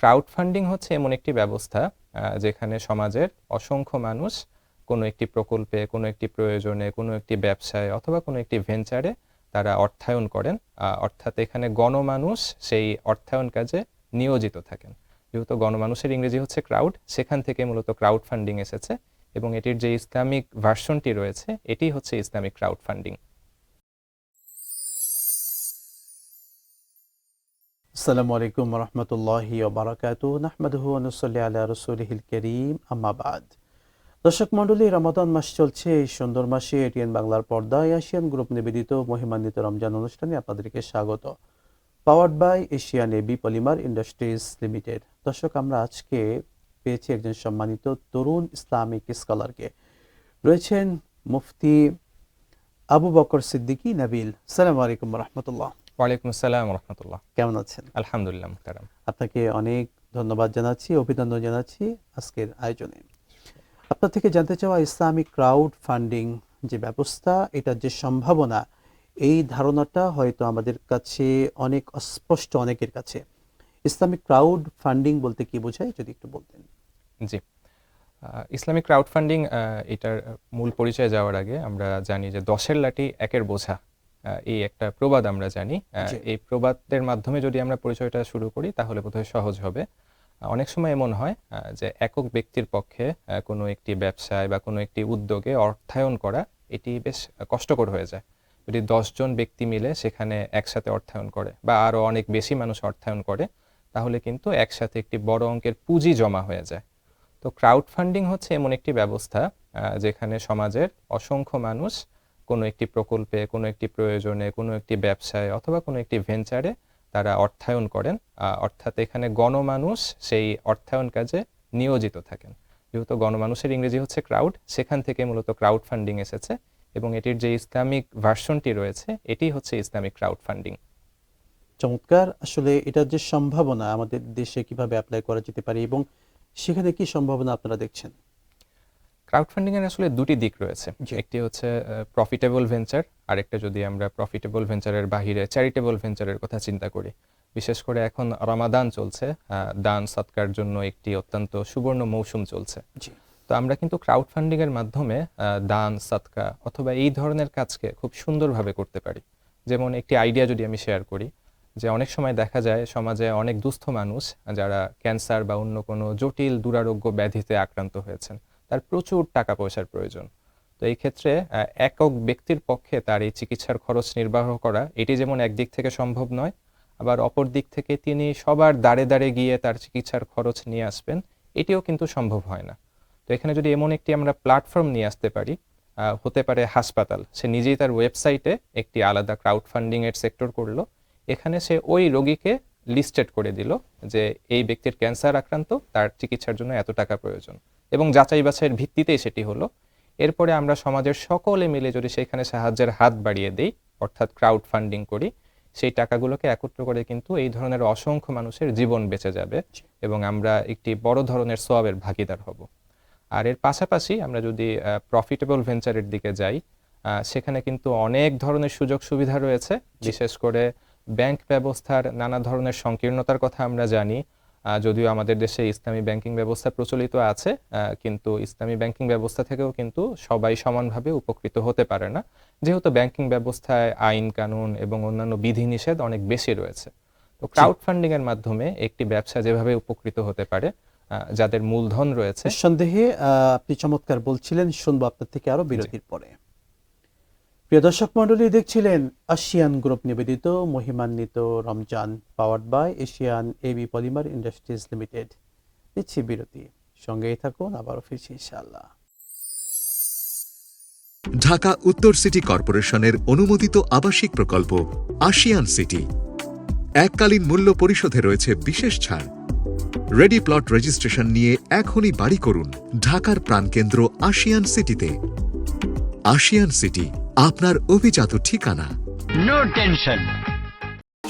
Crowd funding হচ্ছে এমন একটি ব্যবস্থা যেখানে সমাজের অসংখ্য মানুষ কোনো একটি প্রকল্পে, কোনো একটি প্রয়োজনে, কোনো একটি ব্যবসায় অথবা কোনো একটি ভেঞ্চারে তারা অর্থায়ন করেন। অর্থাৎ এখানে গণমানুষ সেই অর্থায়ন কাজে নিয়োজিত থাকেন। যেহেতু গণমানুষের ইংরেজি হচ্ছে ক্রাউড, সেখান থেকে মূলত ক্রাউড ফান্ডিং এসেছে এবং এটির যে ইসলামিক ভার্সনটি রয়েছে এটি হচ্ছে ইসলামিক ক্রাউড ফান্ডিং। আসসালামু আলাইকুম ওয়া রাহমাতুল্লাহি ওয়া বারাকাতুহু নাহমাদুহু ওয়া নুসাল্লি আলা রাসূলিহিল কারীম আম্মা বাদ। দর্শক মণ্ডলী, রমাদান মাস চলছে। এই সুন্দর মাসে এটিএন বাংলার পর্দায় এশিয়ান গ্রুপ নিবেদিত মহিমান্বিত রমজান অনুষ্ঠানে আপনাদেরকে স্বাগত। Powered by Asian AB polymer industries limited. দর্শক, আমরা আজকে পেয়েছি একজন সম্মানিত তরুণ ইসলামিক স্কলারকে। রয়েছেন মুফতি আবু বকর সিদ্দিকী নাবিল। আসসালামু আলাইকুম ওয়া রাহমাতুল্লাহ। ওয়ালাইকুম আসসালাম ওয়া রাহমাতুল্লাহ। কেমন আছেন? আলহামদুলিল্লাহ মুহতারাম। আপনাকে অনেক ধন্যবাদ জানাচ্ছি, অভিনন্দন জানাচ্ছি আজকের আয়োজনে। আপনার থেকে জানতে চাওয়া, ইসলামিক ক্রাউড ফান্ডিং যে ব্যবস্থা, এটার যে সম্ভাবনা, এই ধারণাটা হয়তো আমাদের কাছে অনেক অস্পষ্ট অনেকের কাছে। ইসলামিক ক্রাউড ফান্ডিং বলতে কি বোঝায়, যদি একটু বলতেন। জি, ইসলামিক ক্রাউড ফান্ডিং এটার মূল পরিচয়ে যাওয়ার আগে আমরা জানি যে 10-এর লাঠি 1-এর বোঝা, এই একটা প্রবাদ আমরা জানি। এই প্রবাদের মাধ্যমে যদি আমরা পরিচয়টা শুরু করি তাহলে বোধহয় সহজ হবে। অনেক সময় এমন হয় যে একক ব্যক্তির পক্ষে কোনো একটি ব্যবসায় বা কোনো একটি উদ্যোগে অর্থায়ন করা এটি বেশ কষ্টকর হয়ে যায়। যদি 10 জন ব্যক্তি মিলে সেখানে একসাথে অর্থায়ন করে বা আরও অনেক বেশি মানুষ অর্থায়ন করে তাহলে কিন্তু একসাথে একটি বড় অঙ্কের পুঁজি জমা হয়ে যায়। তো ক্রাউড ফান্ডিং হচ্ছে এমন একটি ব্যবস্থা যেখানে সমাজের অসংখ্য মানুষ কোনো একটি প্রকল্পে, কোনো একটি প্রয়োজনে, কোনো একটি ব্যবসায় অথবা কোনো একটি ভেঞ্চারে তারা অর্থায়ন করেন। অর্থাৎ এখানে গণমানুষ সেই অর্থায়ন কাজে নিয়োজিত থাকেন। যেহেতু গণমানুষের ইংরেজি হচ্ছে ক্রাউড, সেখান থেকে মূলত ক্রাউড ফান্ডিং এসেছে এবং এটির যে ইসলামিক ভার্সনটি রয়েছে এটি হচ্ছে ইসলামিক ক্রাউড ফান্ডিং। চমৎকার। আসলে এটার যে সম্ভাবনা আমাদের দেশে কিভাবে অ্যাপ্লাই করা যেতে পারে এবং সেখানে কি সম্ভাবনা আপনারা দেখছেন? ক্রাউড ফান্ডিং এর আসলে দুটি দিক রয়েছে। একটি হচ্ছে প্রফিটেবল ভেঞ্চার, আরেকটা যদি আমরা প্রফিটেবল ভেঞ্চারের বাহিরে চ্যারিটেবল ভেঞ্চারের কথা চিন্তা করি। বিশেষ করে এখন রমাদান চলছে, দান সৎকার জন্য একটি অত্যন্ত সুবর্ণ মৌসুম চলছে। তো আমরা কিন্তু ক্রাউড ফান্ডিং এর মাধ্যমে দান সৎকা অথবা এই ধরনের কাজকে খুব সুন্দরভাবে করতে পারি। যেমন একটি আইডিয়া যদি আমি শেয়ার করি, যে অনেক সময় দেখা যায় সমাজে অনেক দুস্থ মানুষ যারা ক্যান্সার বা অন্য কোনো জটিল দুরারোগ্য ব্যাধিতে আক্রান্ত হয়েছেন, তার প্রচুর টাকা পয়সার প্রয়োজন। তো এই ক্ষেত্রে একক ব্যক্তির পক্ষে তার এই চিকিৎসার খরচ নির্বাহ করা এটি যেমন একদিক থেকে সম্ভব নয়, আবার অপর দিক থেকে তিনি সবার দ্বারে দ্বারে গিয়ে তার চিকিৎসার খরচ নিয়ে আসবেন, এটিও কিন্তু সম্ভব হয় না। তো এখানে যদি এমন একটি আমরা প্ল্যাটফর্ম নিয়ে আসতে পারি, হতে পারে হাসপাতাল, সে নিজেই তার ওয়েবসাইটে একটি আলাদা ক্রাউড ফান্ডিং এর সেক্টর করলো, এখানে সে ওই রোগীকে লিস্টেড করে দিল যে এই ব্যক্তির ক্যান্সার আক্রান্ত, তার চিকিৎসার জন্য এত টাকা প্রয়োজন, এবং যাচাই বাছাইয়ের ভিত্তিতেই সেটি হলো। এরপরে আমরা সমাজের সকলে মিলে যদি সেখানে সাহায্যের হাত বাড়িয়ে দেই, অর্থাৎ ক্রাউড ফান্ডিং করি, সেই টাকাগুলোকে একত্র করে কিন্তু এই ধরনের অসংখ্য মানুষের জীবন বেঁচে যাবে এবং আমরা একটি বড় ধরনের সওয়াবের ভাগিদার হব। আর এর পাশাপাশি আমরা যদি প্রফিটেবল ভেঞ্চারের দিকে যাই, সেখানে কিন্তু অনেক ধরনের সুযোগ সুবিধা রয়েছে। বিশেষ করে ব্যাংক ব্যবস্থার নানা ধরনের সংকীর্ণতার কথা আমরা জানি। যদিও আমাদের দেশে ইসলামী ব্যাংকিং ব্যবস্থা প্রচলিত আছে, কিন্তু ইসলামী ব্যাংকিং ব্যবস্থা থেকেও কিন্তু সবাই সমানভাবে উপকৃত হতে পারে না, যেহেতু ব্যাংকিং ব্যবস্থায় আইন কানুন এবং অন্যান্য বিধিনিষেধ অনেক বেশি রয়েছে। তো ক্রাউড ফান্ডিং এর মাধ্যমে একটি ব্যবসা যেভাবে উপকৃত হতে পারে, যাদের মূলধন রয়েছে। সন্দেহে আপনি চমৎকার বলছিলেন, শুনবো আপনার থেকে আরো বিরতির পরে। প্রিয় দর্শক মণ্ডলী, দেখছিলেন এশিয়ান গ্রুপ নিবেদিত মহিমান্বিত Ramzan, powered by Asian AB polymer industries limited. নিচ্ছি বিরতি, সঙ্গেই থাকুন, আবারও ফিরছি ইনশাআল্লাহ। ঢাকা উত্তর সিটি কর্পোরেশনের অনুমোদিত আবাসিক প্রকল্প আশিয়ান সিটি। এককালীন মূল্য পরিশোধে রয়েছে বিশেষ ছাড়। রেডি প্লট রেজিস্ট্রেশন নিয়ে এখনই বাড়ি করুন ঢাকার প্রাণকেন্দ্র আশিয়ান সিটিতে। আশিয়ান সিটি, আপনার অভিজাত ঠিকানা। No tension.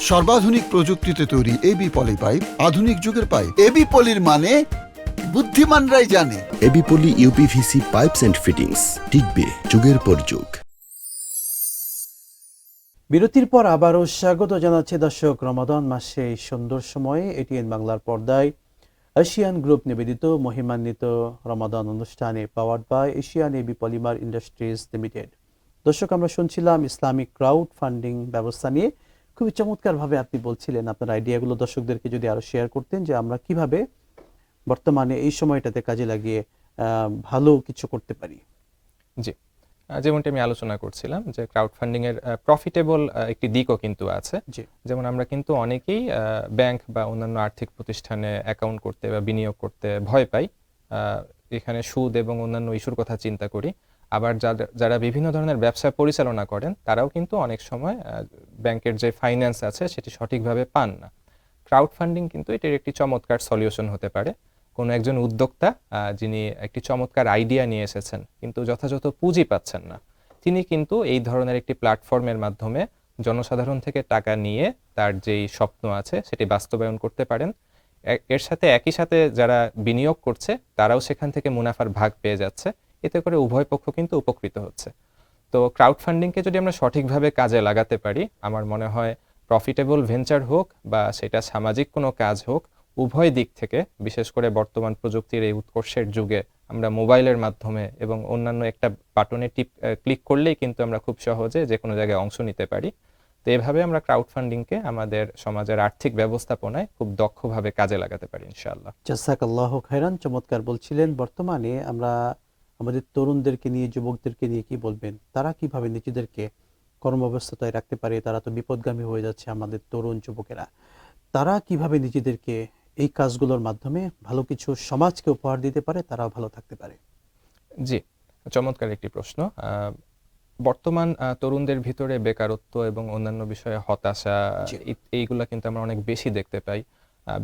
সর্বাধুনিক প্রযুক্তিতে তৈরি এবি পলি পাইপ, আধুনিক যুগের পাইপ। এবি পলির মানে বুদ্ধিমানরাই জানে। AB poly UPVC pipes and fittings, টিকবে যুগের পর যুগ। বিরতির পর আবারও স্বাগত জানাচ্ছি দর্শক। রমাদান মাসে এই সুন্দর সময়ে এটিএন বাংলার পর্দায় এশিয়ান গ্রুপ নিবেদিত মহিমান্বিত রমাদান অনুষ্ঠানে powered by Asian AB polymer industries limited. দর্শক, আমরা শুনছিলাম ইসলামিক ক্রাউড ফান্ডিং ব্যবস্থা নিয়ে। খুবই চমৎকারভাবে আপনি বলছিলেন আপনার আইডিয়াগুলো দর্শকদেরকে যদি আরো শেয়ার করতেন যে আমরা কিভাবে বর্তমানে এই সময়টাতে কাজে লাগিয়ে ভালো কিছু করতে পারি। জি, যেমনটি আমি আলোচনা করছিলাম যে ক্রাউড ফান্ডিং এর প্রফিটেবল একটি দিকও কিন্তু আছে। জি, যেমন আমরা কিন্তু অনেকেই ব্যাংক বা অন্যান্য আর্থিক প্রতিষ্ঠানে অ্যাকাউন্ট করতে বা বিনিয়োগ করতে ভয় পাই। এখানে সুদ এবং অন্যান্য ইস্যুর কথা চিন্তা করি। আবার যারা বিভিন্ন ধরনের ব্যবসা পরিচালনা করেন তারাও কিন্তু অনেক সময় ব্যাংকের যে ফাইন্যান্স আছে সেটি সঠিকভাবে পান না। ক্রাউড ফান্ডিং কিন্তু এটির একটি চমৎকার সলিউশন হতে পারে। কোনো একজন উদ্যোক্তা যিনি একটি চমৎকার আইডিয়া নিয়ে এসেছেন কিন্তু যথাযথ পুঁজি পাচ্ছেন না, তিনি কিন্তু এই ধরনের একটি প্ল্যাটফর্মের মাধ্যমে জনসাধারণ থেকে টাকা নিয়ে তার যেই স্বপ্ন আছে সেটি বাস্তবায়ন করতে পারেন। এর সাথে একই সাথে যারা বিনিয়োগ করছে তারাও সেখান থেকে মুনাফার ভাগ পেয়ে যাচ্ছে। এতে করে উভয় পক্ষ কিন্তু উপকৃত হচ্ছে। তো ক্রাউড ফান্ডিংকে যদি আমরা সঠিকভাবে কাজে লাগাতে পারি, আমার মনে হয় প্রফিটেবল ভেঞ্চার হোক বা সেটা সামাজিক কোনো কাজ হোক, উভয় দিক থেকে, বিশেষ করে বর্তমান প্রযুক্তির এই উৎকর্ষের যুগে আমরা মোবাইলের মাধ্যমে এবং অন্যান্য একটা বাটনে ক্লিক করলেই কিন্তু আমরা খুব সহজে যে কোনো জায়গায় অংশ নিতে পারি। তো এভাবে আমরা ক্রাউড ফান্ডিংকে আমাদের সমাজের আর্থিক ব্যবস্থাপনায় খুব দক্ষভাবে কাজে লাগাতে পারি ইনশাআল্লাহ। জাযাকাল্লাহু খাইরান, চমৎকার বলছিলেন। বর্তমানে আমরা আমাদের তরুণদেরকে নিয়ে, যুবকদেরকে নিয়ে কি বলবেন? তারা কিভাবে নিজেদেরকে কর্মব্যস্ততায় রাখতে পারে? তারা তো বিপদগামী হয়ে যাচ্ছে, আমাদের তরুণ যুবকেরা। তারা কিভাবে নিজেদেরকে এই কাজগুলোর মাধ্যমে ভালো কিছু সমাজকে উপহার দিতে পারে, তারাও ভালো থাকতে পারে? জি, চমৎকার একটি প্রশ্ন। বর্তমান তরুণদের ভিতরে বেকারত্ব এবং অন্যান্য বিষয়ে হতাশা, জি। এইগুলা কিন্তু আমরা অনেক বেশি দেখতে পাই।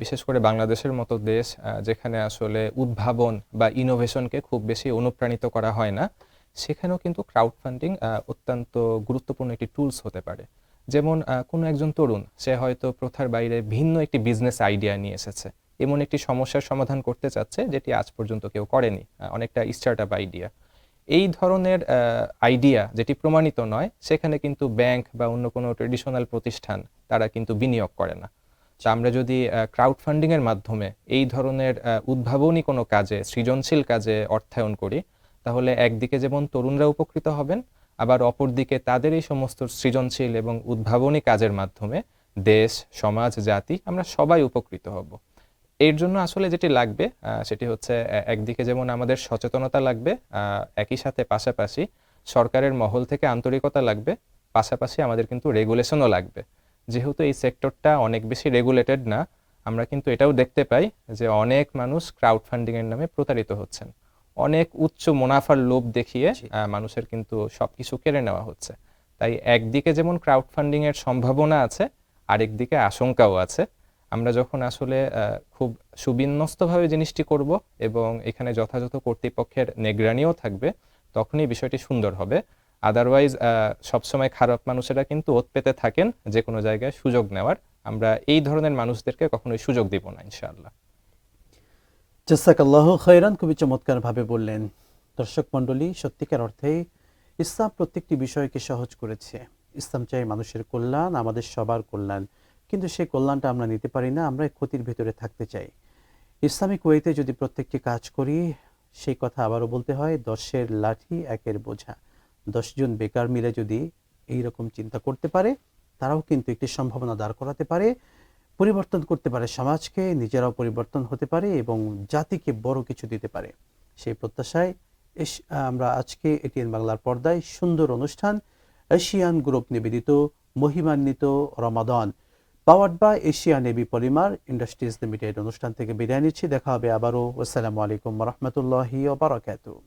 বিশেষ করে বাংলাদেশের মতো দেশ যেখানে আসলে উদ্ভাবন বা ইনোভেশনকে খুব বেশি অনুপ্রাণিত করা হয় না, সেখানেও কিন্তু ক্রাউড ফান্ডিং অত্যন্ত গুরুত্বপূর্ণ একটি টুলস হতে পারে। যেমন কোনো একজন তরুণ, সে হয়তো প্রথার বাইরে ভিন্ন একটি বিজনেস আইডিয়া নিয়ে এসেছে, এমন একটি সমস্যার সমাধান করতে চাচ্ছে যেটি আজ পর্যন্ত কেউ করেনি, অনেকটা স্টার্টআপ আইডিয়া। এই ধরনের আইডিয়া যেটি প্রমাণিত নয়, সেখানে কিন্তু ব্যাংক বা অন্য কোনো ট্রেডিশনাল প্রতিষ্ঠান তারা কিন্তু বিনিয়োগ করে না। তো আমরা যদি ক্রাউড ফান্ডিং এর মাধ্যমে এই ধরনের উদ্ভাবনী কোনো কাজে, সৃজনশীল কাজে অর্থায়ন করি, তাহলে একদিকে যেমন তরুণরা উপকৃত হবেন, আবার অপরদিকে তাদের এই সমস্ত সৃজনশীল এবং উদ্ভাবনী কাজের মাধ্যমে দেশ, সমাজ, জাতি, আমরা সবাই উপকৃত হব। এর জন্য আসলে যেটি লাগবে সেটি হচ্ছে একদিকে যেমন আমাদের সচেতনতা লাগবে, একই সাথে পাশাপাশি সরকারের মহল থেকে আন্তরিকতা লাগবে, পাশাপাশি আমাদের কিন্তু রেগুলেশনও লাগবে। যেহেতু এই সেক্টরটা অনেক বেশি রেগুলেটেড না, আমরা কিন্তু এটাও দেখতে পাই যে অনেক মানুষ ক্রাউড ফান্ডিং এর নামে প্রতারিত হচ্ছেন। অনেক উচ্চ মুনাফার লোভ দেখিয়ে মানুষের কিন্তু সবকিছু কেড়ে নেওয়া হচ্ছে। তাই একদিকে যেমন ক্রাউড ফান্ডিং এর সম্ভাবনা আছে, আরেকদিকে আশঙ্কাও আছে। আমরা যখন আসলে খুব সুবিন্যস্তভাবে জিনিসটি করব এবং এখানে যথাযথ কর্তৃপক্ষের নিগরানিও থাকবে, তখনই বিষয়টি সুন্দর হবে। আদারওয়াইজ সবসময় খারাপ মানুষেরা কিন্তু ওত পেতে থাকেন যে কোনো জায়গায় সুযোগ নেওয়ার। আমরা এই ধরনের মানুষদেরকে কখনোই সুযোগ দিব না ইনশাআল্লাহ। জাযাকাল্লাহু খাইরান, খুবই চমৎকারভাবে বললেন। দর্শক মণ্ডলী, সত্যিকার অর্থেই ইসলাম প্রত্যেকটি বিষয়কে সহজ করেছে। ইসলাম চাই মানুষের কল্যাণ, আমাদের সবার কল্যাণ, কিন্তু সেই কল্যাণটা আমরা নিতে পারি না, আমরা এই ক্ষতির ভিতরে থাকতে চাই। ইসলামিক ওয়েতে যদি প্রত্যেকটি কাজ করি, সেই কথা আবারও বলতে হয়, 10-এর লাঠি 1-এর বোঝা। 10 জন বেকার মিলে যদি এইরকম চিন্তা করতে পারে, তারাও কিন্তু একটি সম্ভাবনা দাঁড় করাতে পারে, পরিবর্তন করতে পারে সমাজকে, নিজেরাও পরিবর্তন হতে পারে এবং জাতিকে বড় কিছু দিতে পারে। সেই প্রত্যাশায় আমরা আজকে এটিএন বাংলার পর্দায় সুন্দর অনুষ্ঠান এশিয়ান গ্রুপ নিবেদিত মহিমান্বিত Ramadan powered by Asian AB polymer industries limited অনুষ্ঠান থেকে বিদায় নিচ্ছি। দেখা হবে আবারও। আসসালামু আলাইকুম ওয়া রাহমাতুল্লাহি ওয়া বারাকাতুহু।